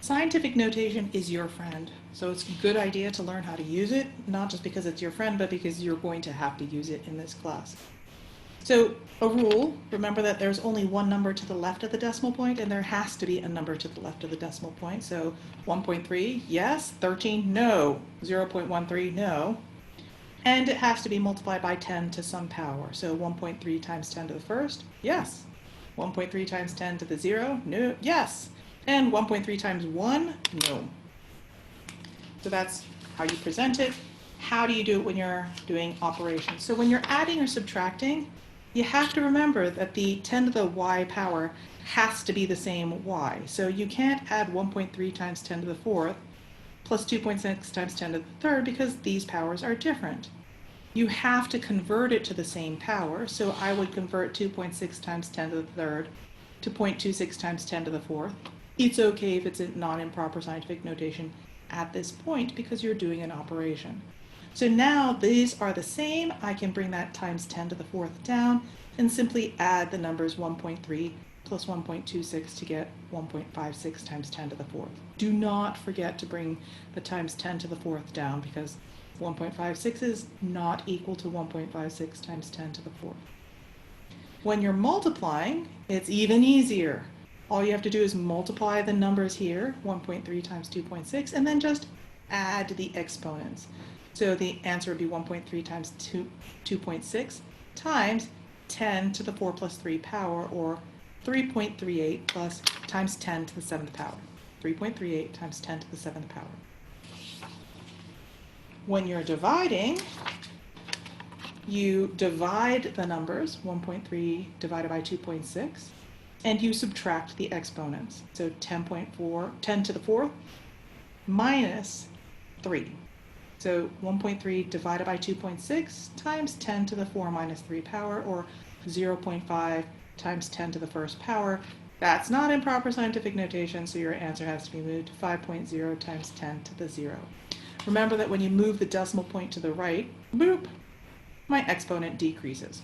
Scientific notation is your friend, so it's a good idea to learn how to use it, not just because it's your friend, but because you're going to have to use it in this class. So a rule, remember that there's only one number to the left of the decimal point, and there has to be a number to the left of the decimal point. So 1.3, yes. 13, no. 0.13, no. And it has to be multiplied by 10 to some power. So 1.3 times 10 to the first, yes. 1.3 times 10 to the 0, no, yes. And 1.3 times 1, no. So that's how you present it. How do you do it when you're doing operations? So when you're adding or subtracting, you have to remember that the 10 to the y power has to be the same y. So you can't add 1.3 times 10 to the fourth plus 2.6 times 10 to the third because these powers are different. You have to convert it to the same power. So I would convert 2.6 times 10 to the third to 0.26 times 10 to the fourth. It's okay if it's not in proper scientific notation at this point because you're doing an operation. So now these are the same. I can bring that times 10 to the fourth down and simply add the numbers 1.3 plus 1.26 to get 1.56 times 10 to the fourth. Do not forget to bring the times 10 to the fourth down because 1.56 is not equal to 1.56 times 10 to the fourth. When you're multiplying, it's even easier. All you have to do is multiply the numbers here, 1.3 times 2.6, and then just add the exponents. So the answer would be 1.3 times 2.6 times 10 to the 4 plus 3 power, or 3.38 plus times 10 to the 7th power. 3.38 times 10 to the 7th power. When you're dividing, you divide the numbers, 1.3 divided by 2.6, and you subtract the exponents. So 10 to the 4th minus 3. So 1.3 divided by 2.6 times 10 to the 4 minus 3 power, or 0.5 times 10 to the first power. That's not in proper scientific notation, so your answer has to be moved to 5.0 times 10 to the 0. Remember that when you move the decimal point to the right, boop, my exponent decreases.